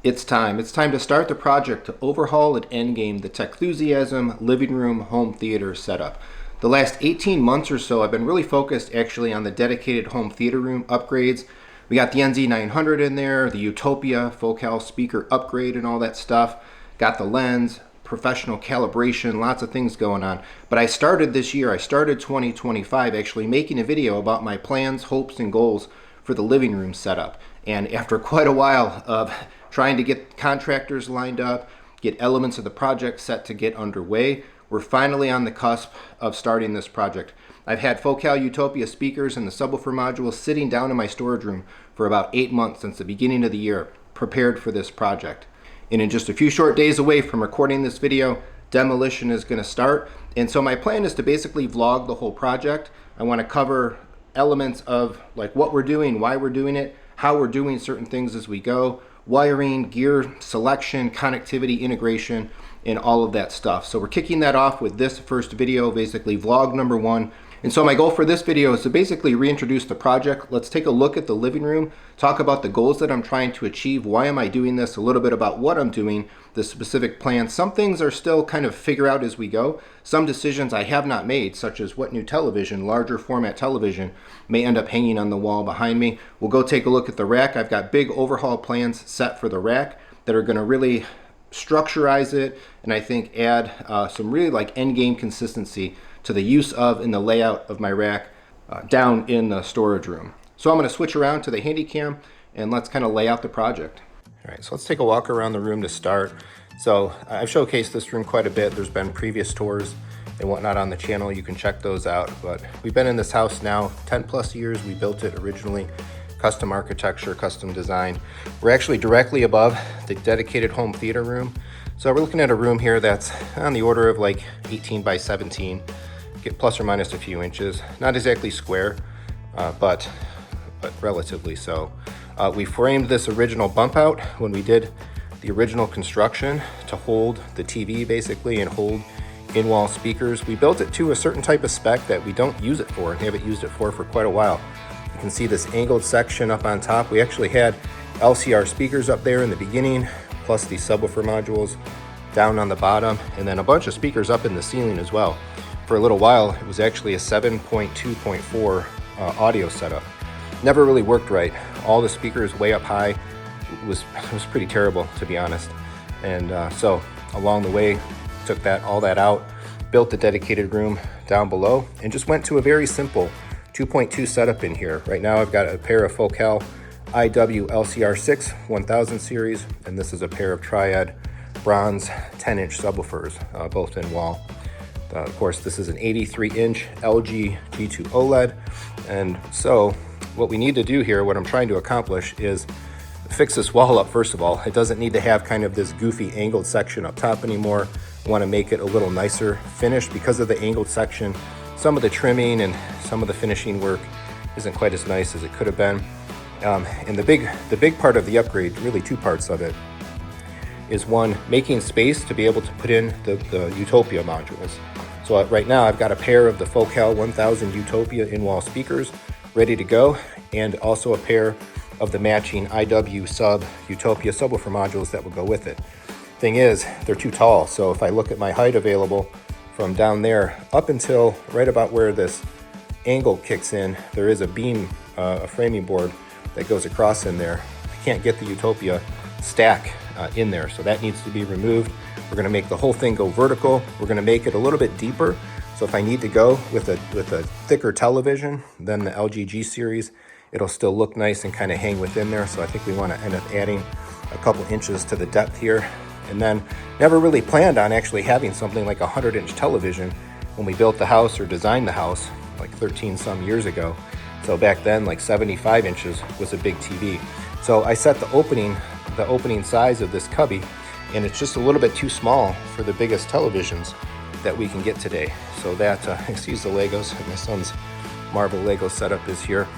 It's time. It's time to start the project to overhaul and endgame the Techthusiasm living room home theater setup. The last 18 months or so, I've been really focused actually on the dedicated home theater room upgrades. We got the NZ900 in there, the Utopia Focal speaker upgrade and all that stuff. Got the lens, professional calibration, lots of things going on. But I started this year, I started 2025 actually making a video about my plans, hopes, and goals for the living room setup. And after quite a while of trying to get contractors lined up, get elements of the project set to get underway, we're finally on the cusp of starting this project. I've had Focal Utopia speakers and the subwoofer modules sitting down in my storage room for about 8 months since the beginning of the year, prepared for this project. And in just a few short days away from recording this video, demolition is going to start. And so my plan is to basically vlog the whole project. I want to cover elements of like what we're doing, why we're doing it, how we're doing certain things as we go, wiring, gear selection, connectivity, integration, and all of that stuff. So we're kicking that off with this first video, basically vlog number 1. And so my goal for this video is to basically reintroduce the project. Let's take a look at the living room, talk about the goals that I'm trying to achieve, why am I doing this, a little bit about what I'm doing, the specific plan. Some things are still kind of figure out as we go. Some decisions I have not made, such as what new television, larger format television, may end up hanging on the wall behind me. We'll go take a look at the rack. I've got big overhaul plans set for the rack that are going to really structurize it and I think add some really like end game consistency to the use of and the layout of my rack down in the storage room. So I'm going to switch around to the handy cam and let's kind of lay out the project. All right, so let's take a walk around the room to start. So I've showcased this room quite a bit. There's been previous tours and whatnot on the channel. You can check those out. But we've been in this house now 10 plus years. We built it originally, custom architecture, custom design. We're actually directly above the dedicated home theater room. So we're looking at a room here that's on the order of like 18 by 17. Get plus or minus a few inches, not exactly square, but relatively so. We framed this original bump out when we did the original construction to hold the TV basically and hold in-wall speakers. We built it to a certain type of spec that we don't use it for and haven't used it for quite a while. You can see this angled section up on top. We actually had LCR speakers up there in the beginning, plus the subwoofer modules down on the bottom, and then a bunch of speakers up in the ceiling as well. For a little while, it was actually a 7.2.4 audio setup. Never really worked right. All the speakers way up high. It was pretty terrible, to be honest. And so along the way, took all that out, built the dedicated room down below, and just went to a very simple 2.2 setup in here. Right now, I've got a pair of Focal IW LCR6 1000 series, and this is a pair of Triad bronze 10-inch subwoofers, both in wall. Of course, this is an 83-inch LG G2 OLED. And so what we need to do here, what I'm trying to accomplish is fix this wall up first of all. It doesn't need to have kind of this goofy angled section up top anymore. I want to make it a little nicer finished because of the angled section. Some of the trimming and some of the finishing work isn't quite as nice as it could have been. And the big part of the upgrade, really two parts of it, is one, making space to be able to put in the Utopia modules. So right now I've got a pair of the Focal 1000 Utopia in-wall speakers ready to go, and also a pair of the matching IW sub Utopia subwoofer modules that will go with it. Thing is, they're too tall, so if I look at my height available from down there up until right about where this angle kicks in, there is a beam, a framing board that goes across in there. I can't get the Utopia stack in there, so that needs to be removed. We're going to make the whole thing go vertical. We're going to make it a little bit deeper, so if I need to go with a thicker television than the LG G series, it'll still look nice and kind of hang within there. So I think we want to end up adding a couple inches to the depth here. And then never really planned on actually having something like a 100-inch television when we built the house or designed the house like 13 some years ago. So back then, like 75 inches was a big TV. So I set the opening size of this cubby, and it's just a little bit too small for the biggest televisions that we can get today. So that, excuse the Legos, my son's Marvel Lego setup is here.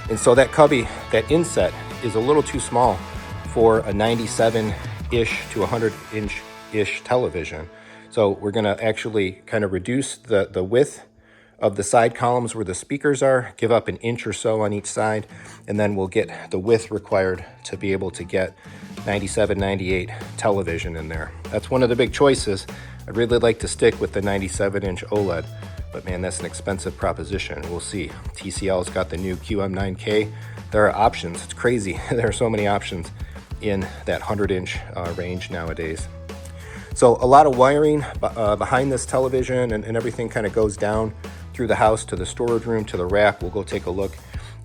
And so that cubby, that inset, is a little too small for a 97-ish to 100-inch-ish television. So we're gonna actually kind of reduce the width of the side columns where the speakers are, give up an inch or so on each side, and then we'll get the width required to be able to get 97, 98 television in there. That's one of the big choices. I'd really like to stick with the 97-inch OLED, but man, that's an expensive proposition. We'll see. TCL's got the new QM9K. There are options. It's crazy. There are so many options in that 100-inch range nowadays. So a lot of wiring behind this television, and everything kind of goes down through the house to the storage room, to the rack. We'll go take a look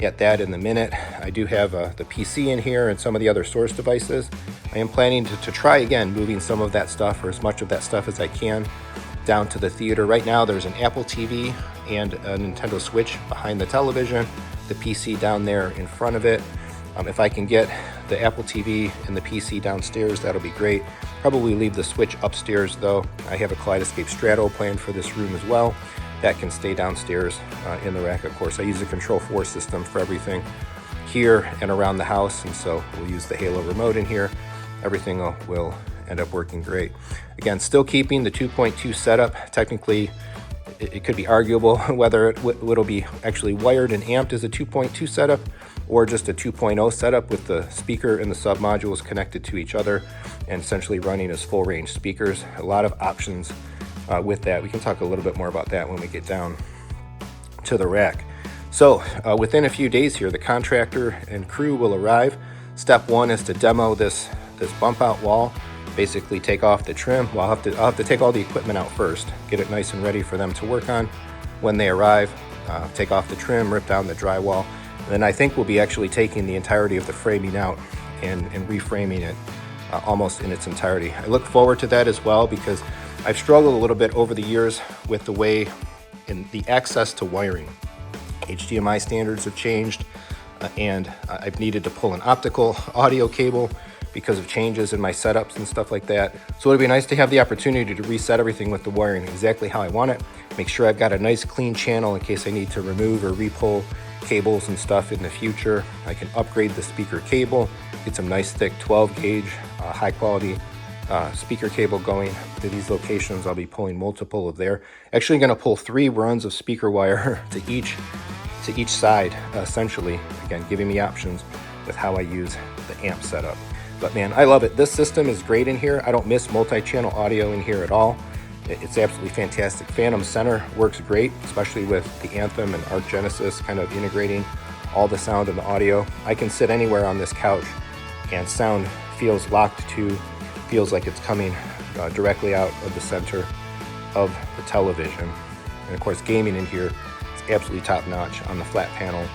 at that in a minute. I do have the PC in here and some of the other source devices. I am planning to try again moving some of that stuff, or as much of that stuff as I can, down to the theater. Right now there's an Apple TV and a Nintendo Switch behind the television, the PC down there in front of it. If I can get the Apple TV and the PC downstairs, that'll be great. Probably leave the Switch upstairs though. I have a Kaleidoscape Strato planned for this room as well. That can stay downstairs in the rack, of course. I use a Control 4 system for everything here and around the house, and so we'll use the Halo remote in here. Everything will end up working great. Again, still keeping the 2.2 setup. Technically, it could be arguable whether it'll be actually wired and amped as a 2.2 setup or just a 2.0 setup with the speaker and the sub modules connected to each other and essentially running as full range speakers. A lot of options with that. We can talk a little bit more about that when we get down to the rack. So within a few days here, the contractor and crew will arrive. Step one is to demo this bump out wall, basically take off the trim. Well, I'll have to take all the equipment out first, get it nice and ready for them to work on. When they arrive, take off the trim, rip down the drywall, and then I think we'll be actually taking the entirety of the framing out and reframing it almost in its entirety. I look forward to that as well, because I've struggled a little bit over the years with the way in the access to wiring. HDMI standards have changed, and I've needed to pull an optical audio cable because of changes in my setups and stuff like that. So it'd be nice to have the opportunity to reset everything with the wiring exactly how I want it. Make sure I've got a nice clean channel in case I need to remove or re-pull cables and stuff in the future. I can upgrade the speaker cable, get some nice thick 12 gauge, high quality speaker cable going to these locations. I'll be pulling multiple of there. Actually going to pull 3 runs of speaker wire to each side, essentially. Again, giving me options with how I use the amp setup. But man, I love it. This system is great in here. I don't miss multi-channel audio in here at all. It's absolutely fantastic. Phantom Center works great, especially with the Anthem and Arc Genesis kind of integrating all the sound and the audio. I can sit anywhere on this couch and sound feels locked to, feels like it's coming directly out of the center of the television. And of course, gaming in here is absolutely top notch on the flat panel.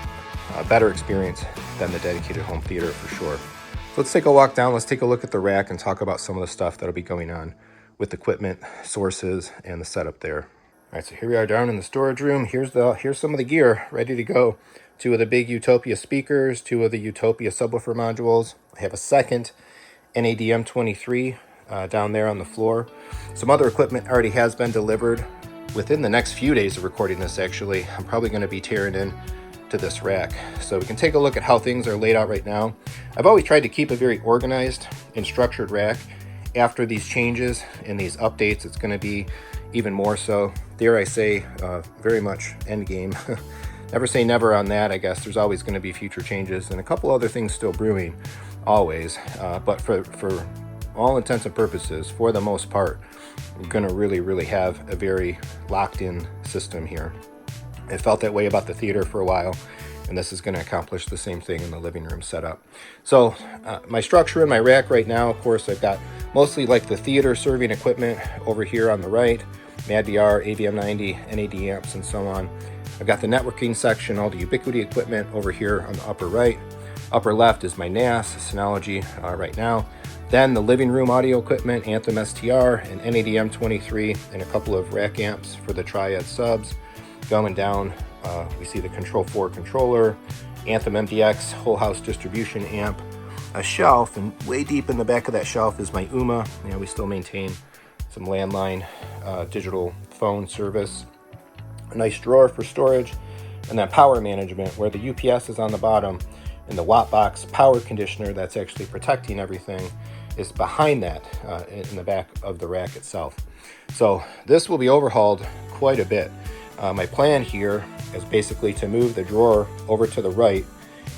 Better experience than the dedicated home theater for sure. So let's take a walk down. Let's take a look at the rack and talk about some of the stuff that'll be going on with equipment, sources, and the setup there. All right, so here we are down in the storage room. Here's some of the gear ready to go. 2 of the big Utopia speakers, 2 of the Utopia subwoofer modules. I have a second NADM23 down there on the floor. Some other equipment already has been delivered. Within the next few days of recording this, actually, I'm probably going to be tearing in to this rack. So we can take a look at how things are laid out right now. I've always tried to keep a very organized and structured rack. After these changes and these updates, it's going to be even more so. Dare I say, very much endgame. Never say never on that, I guess. There's always going to be future changes and a couple other things still brewing, always. But for all intents and purposes, for the most part, we're going to really have a very locked-in system here. I felt that way about the theater for a while, and this is going to accomplish the same thing in the living room setup. So my structure in my rack right now, of course, I've got mostly like the theater serving equipment over here on the right, MadVR, AVM90, NAD amps, and so on. I've got the networking section, all the Ubiquity equipment over here on the upper right. Upper left is my NAS, Synology right now. Then the living room audio equipment, Anthem STR and NADM23, and a couple of rack amps for the Triad subs. Going down, we see the Control 4 controller, Anthem MDX, whole house distribution amp, a shelf, and way deep in the back of that shelf is my UMA. You know, we still maintain some landline digital phone service. A nice drawer for storage, and then power management where the UPS is on the bottom and the Wattbox power conditioner that's actually protecting everything is behind that in the back of the rack itself. So this will be overhauled quite a bit. My plan here is basically to move the drawer over to the right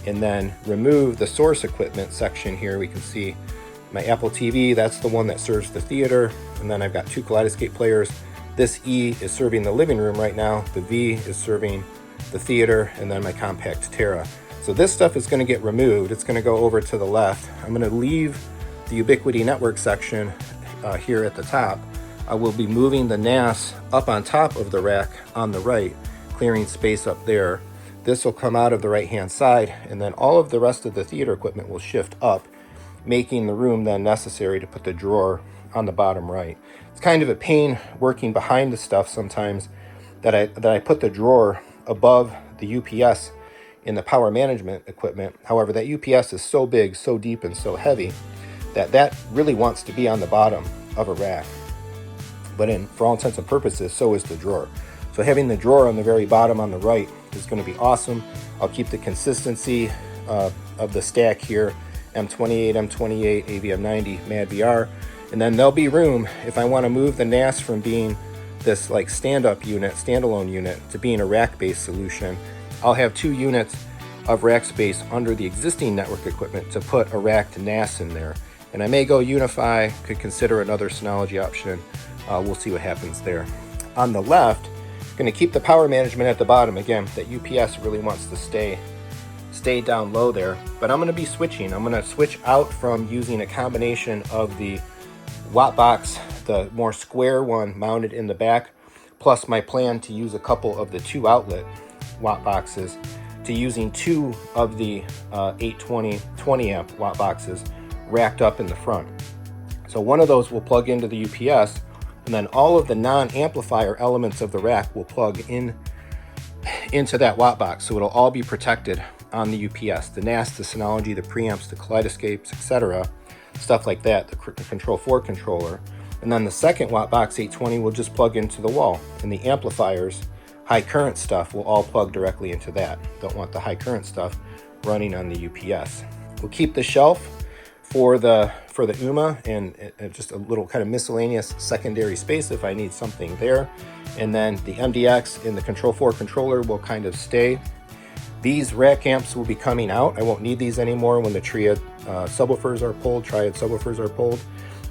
and then remove the source equipment section here. We can see my Apple TV, that's the one that serves the theater, and then I've got 2 Kaleidoscape players. This E is serving the living room right now, the V is serving the theater, and then my compact Terra. So this stuff is going to get removed. It's going to go over to the left. I'm going to leave the Ubiquiti network section here at the top. I will be moving the NAS up on top of the rack on the right, clearing space up there. This will come out of the right hand side, and then all of the rest of the theater equipment will shift up, making the room then necessary to put the drawer on the bottom right. It's kind of a pain working behind the stuff sometimes that I put the drawer above the UPS in the power management equipment. However, that UPS is so big, so deep, and so heavy that really wants to be on the bottom of a rack. But for all intents and purposes, so is the drawer. So having the drawer on the very bottom on the right is going to be awesome. I'll keep the consistency of the stack here, M28, M28, AVM90, MadVR, and then there'll be room if I want to move the NAS from being this like standalone unit to being a rack-based solution. I'll have 2 units of rack space under the existing network equipment to put a racked NAS in there. And I may go Unify, could consider another Synology option. We'll see what happens there. On the left, I'm going to keep the power management at the bottom. Again, that UPS really wants to stay down low there, but I'm going to be switching. I'm going to switch out from using a combination of the watt box, the more square one mounted in the back, plus my plan to use a couple of the 2 outlet watt boxes, to using 2 of the 820 20 amp watt boxes racked up in the front. So one of those will plug into the UPS, and then all of the non-amplifier elements of the rack will plug into that watt box, so it'll all be protected on the UPS, the NAS, the Synology, the preamps, the Kaleidoscapes, etc., stuff like that, the Control 4 controller. And then the second watt box 820 will just plug into the wall, and the amplifiers, high current stuff, will all plug directly into that. Don't want the high current stuff running on the UPS. We'll keep the shelf for the UMA and just a little kind of miscellaneous secondary space if I need something there. And then the MDX and the Control 4 controller will kind of stay. These rack amps will be coming out. I won't need these anymore when the Triad subwoofers are pulled,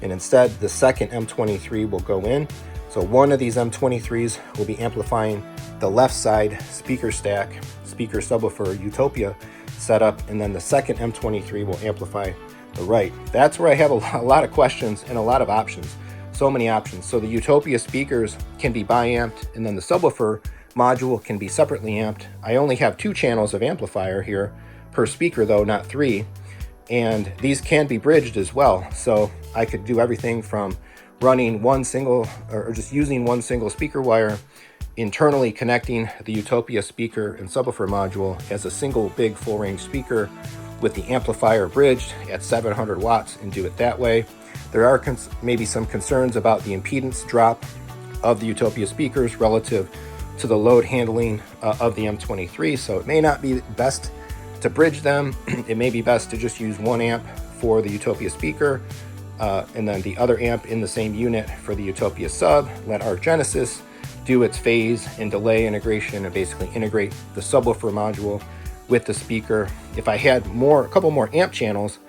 and instead the second M23 will go in. So one of these M23s will be amplifying the left side speaker stack, speaker subwoofer Utopia setup, and then the second M23 will amplify the right. That's where I have a lot of questions and a lot of options. So many options. So the Utopia speakers can be bi-amped, and then the subwoofer module can be separately amped. I only have 2 channels of amplifier here per speaker though, not 3. And these can be bridged as well. So I could do everything from running just using one single speaker wire, internally connecting the Utopia speaker and subwoofer module as a single big full range speaker with the amplifier bridged at 700 watts and do it that way. There are maybe some concerns about the impedance drop of the Utopia speakers relative to the load handling of the M23, so it may not be best to bridge them. It may be best to just use 1 amp for the Utopia speaker and then the other amp in the same unit for the Utopia sub. Let Arc Genesis do its phase and delay integration and basically integrate the subwoofer module with the speaker. If I had a couple more amp channels,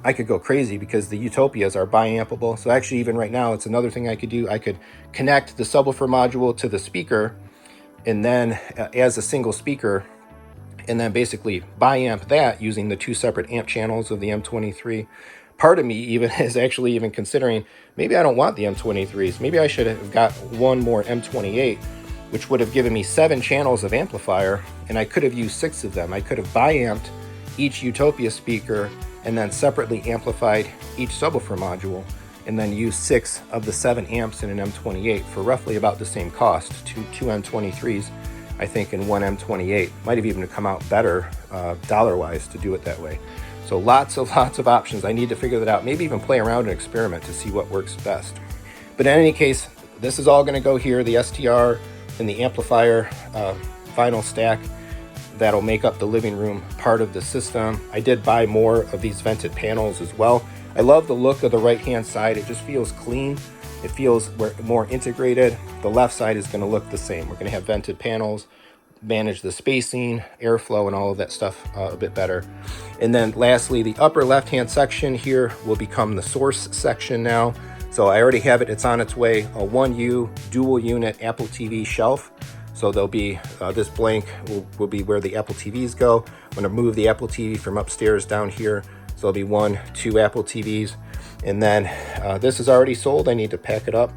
I could go crazy because the Utopias are bi-ampable. So actually even right now, it's another thing I could do. I could connect the subwoofer module to the speaker and then as a single speaker, and then basically bi-amp that using the 2 separate amp channels of the M23. Part of me even is actually even considering, maybe I don't want the M23s. Maybe I should have got 1 more M28, which would have given me 7 channels of amplifier, and I could have used 6 of them. I could have bi-amped each Utopia speaker and then separately amplified each subwoofer module, and then used 6 of the 7 amps in an M28 for roughly about the same cost. Two M23s, I think, and 1 M28. Might have even come out better dollar-wise to do it that way. So lots of options. I need to figure that out. Maybe even play around and experiment to see what works best. But in any case, this is all going to go here, the STR and the amplifier vinyl stack that'll make up the living room part of the system. I did buy more of these vented panels as well. I love the look of the right hand side. It just feels clean. It feels more integrated. The left side is going to look the same. We're going to have vented panels, manage the spacing, airflow, and all of that stuff a bit better. And then lastly, the upper left-hand section here will become the source section now. So I already have it, it's on its way, a 1U dual unit Apple TV shelf. So there'll be, this blank will be where the Apple TVs go. I'm gonna move the Apple TV from upstairs down here. So there'll be 2 Apple TVs. And then this is already sold. I need to pack it up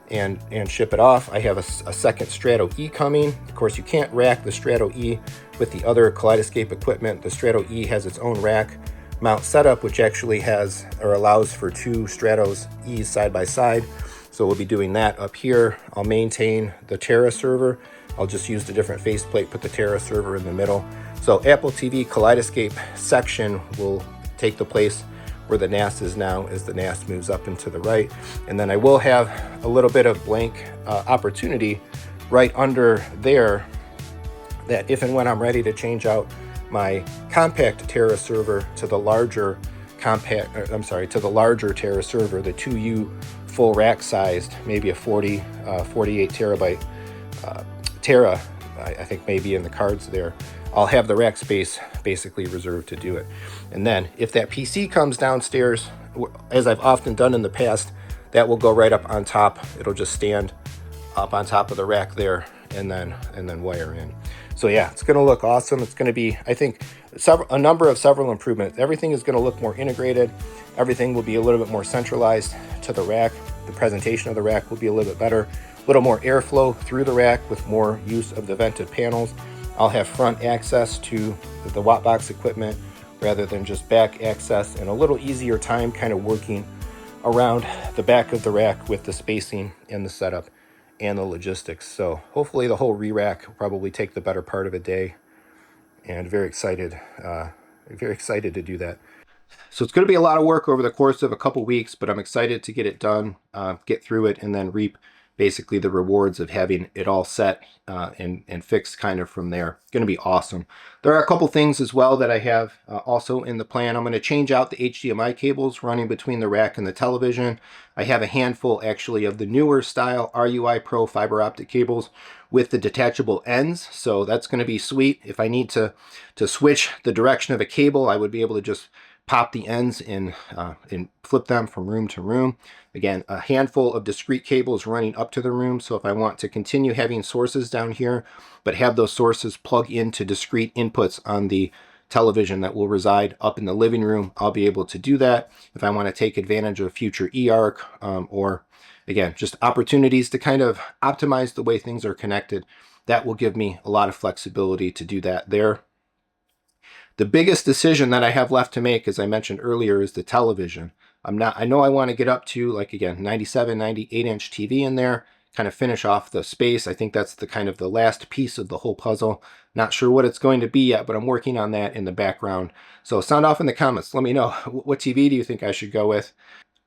and ship it off. I have a second Strato E coming. Of course, you can't rack the Strato E with the other Kaleidoscape equipment. The Strato E has its own rack mount setup, which actually has or allows for 2 Stratos E's side by side. So we'll be doing that up here. I'll maintain the Terra server. I'll just use the different faceplate, put the Terra server in the middle. So Apple TV Kaleidoscape section will take the place where the NAS is now as the NAS moves up and to the right. And then I will have a little bit of blank opportunity right under there that if and when I'm ready to change out my compact Terra server to the larger to the larger Terra server, the 2U full rack sized, maybe a 48 terabyte Terra, I think maybe in the cards there, I'll have the rack space basically reserved to do it. And then if that PC comes downstairs, as I've often done in the past, that will go right up on top. It'll just stand up on top of the rack there and then wire in. So yeah, it's going to look awesome. It's going to be, I think, several improvements. Everything is going to look more integrated. Everything will be a little bit more centralized to the rack. The presentation of the rack will be a little bit better. A little more airflow through the rack with more use of the vented panels. I'll have front access to the Wattbox equipment rather than just back access, and a little easier time kind of working around the back of the rack with the spacing and the setup and the logistics. So hopefully the whole re-rack will probably take the better part of a day, and very excited to do that. So it's going to be a lot of work over the course of a couple weeks, but I'm excited to get it done, get through it, and then reap basically the rewards of having it all set and fixed kind of from there. It's going to be awesome. There are a couple things as well that I have also in the plan. I'm going to change out the HDMI cables running between the rack and the television. I have a handful actually of the newer style RUI Pro fiber optic cables with the detachable ends. So that's going to be sweet. If I need to switch the direction of a cable, I would be able to just pop the ends and flip them from room to room. Again, a handful of discrete cables running up to the room. So if I want to continue having sources down here, but have those sources plug into discrete inputs on the television that will reside up in the living room, I'll be able to do that. If I want to take advantage of future eARC or again, just opportunities to kind of optimize the way things are connected, that will give me a lot of flexibility to do that there. The biggest decision that I have left to make, as I mentioned earlier, is the television. I know I want to get up to, like, again, 97, 98 inch TV in there, kind of finish off the space. I think that's the kind of the last piece of the whole puzzle. Not sure what it's going to be yet, but I'm working on that in the background. So sound off in the comments. Let me know, what TV do you think I should go with?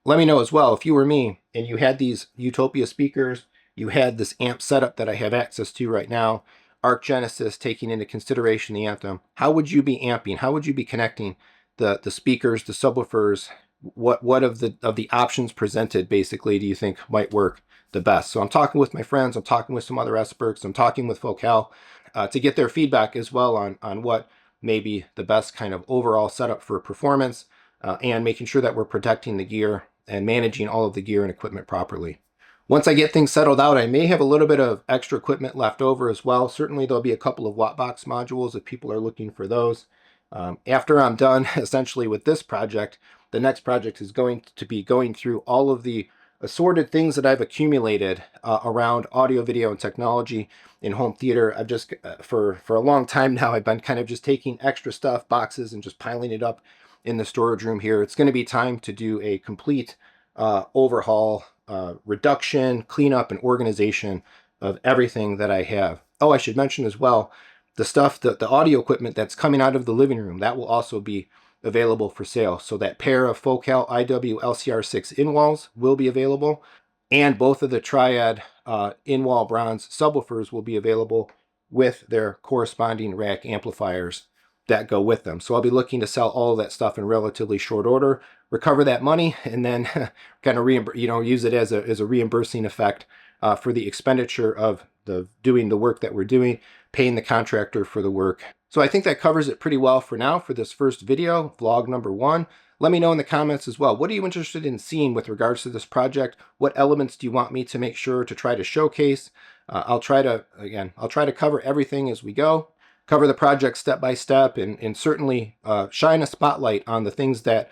Let me know as well, if you were me and you had these Utopia speakers, you had this amp setup that I have access to right now, Arc Genesis taking into consideration the Anthem, how would you be amping? How would you be connecting the speakers, the subwoofers? What of the options presented basically do you think might work the best? So I'm talking with my friends, I'm talking with some other experts, I'm talking with Focal to get their feedback as well on what may be the best kind of overall setup for performance and making sure that we're protecting the gear and managing all of the gear and equipment properly. Once I get things settled out, I may have a little bit of extra equipment left over as well. Certainly there'll be a couple of Wattbox modules if people are looking for those. After I'm done essentially with this project, the next project is going to be going through all of the assorted things that I've accumulated around audio, video, and technology in home theater. I've just, for a long time now, I've been kind of just taking extra stuff, boxes, and just piling it up in the storage room here. It's going to be time to do a complete overhaul, reduction, cleanup, and organization of everything that I have. Oh, I should mention as well, the stuff, the audio equipment that's coming out of the living room, that will also be available for sale. So that pair of Focal IW LCR6 in-walls will be available, and both of the Triad in-wall bronze subwoofers will be available with their corresponding rack amplifiers that go with them. So I'll be looking to sell all of that stuff in relatively short order, recover that money, and then kind of use it as a reimbursing effect for the expenditure of doing the work that we're doing, paying the contractor for the work. So I think that covers it pretty well for now for this first video, vlog number 1. Let me know in the comments as well. What are you interested in seeing with regards to this project? What elements do you want me to make sure to try to showcase? I'll try to cover everything as we go, cover the project step by step, and certainly shine a spotlight on the things that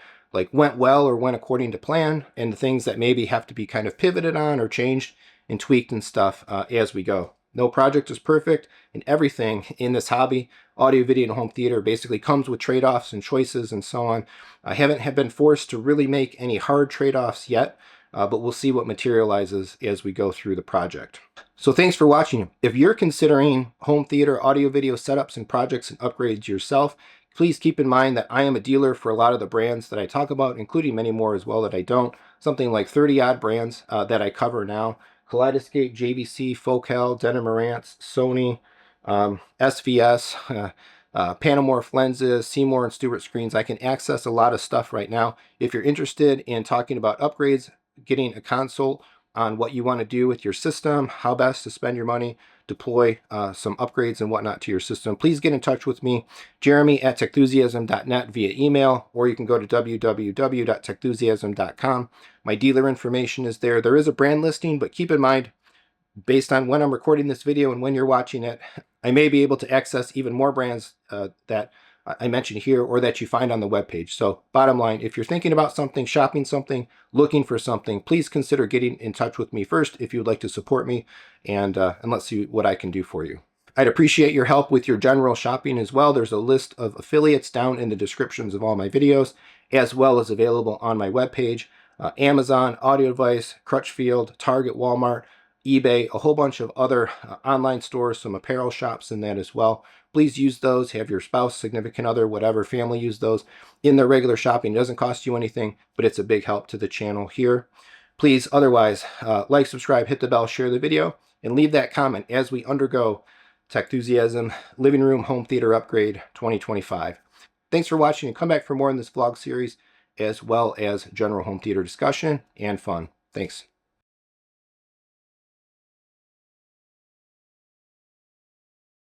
went well or went according to plan, and the things that maybe have to be kind of pivoted on or changed and tweaked and stuff as we go. No project is perfect, and everything in this hobby, audio, video, and home theater, basically comes with trade-offs and choices and so on. I haven't been forced to really make any hard trade-offs yet, but we'll see what materializes as we go through the project. So thanks for watching. If you're considering home theater, audio, video setups and projects and upgrades yourself, please keep in mind that I am a dealer for a lot of the brands that I talk about, including many more as well that I don't. Something like 30-odd brands that I cover now. Kaleidoscape, JVC, Focal, Denon Marantz, Sony, SVS, Panamorph lenses, Seymour and Stewart screens. I can access a lot of stuff right now. If you're interested in talking about upgrades, getting a consult on what you want to do with your system, how best to spend your money, deploy some upgrades and whatnot to your system, please get in touch with me, jeremy@techthusiasm.net via email, or you can go to www.techthusiasm.com. My dealer information is there. There is a brand listing, but keep in mind, based on when I'm recording this video and when you're watching it, I may be able to access even more brands that I mentioned here or that you find on the webpage. So bottom line, if you're thinking about something, shopping something, looking for something, please consider getting in touch with me first if you'd like to support me, and let's see what I can do for you. I'd appreciate your help with your general shopping as well. There's a list of affiliates down in the descriptions of all my videos, as well as available on my webpage. Amazon, Audio Device, Crutchfield, Target, Walmart, eBay, a whole bunch of other online stores, some apparel shops in that as well. Please use those. Have your spouse, significant other, whatever, family use those in their regular shopping. It doesn't cost you anything, but it's a big help to the channel here. Please, otherwise, like, subscribe, hit the bell, share the video, and leave that comment as we undergo Techthusiasm Living Room Home Theater Upgrade 2025. Thanks for watching, and come back for more in this vlog series, as well as general home theater discussion and fun. Thanks.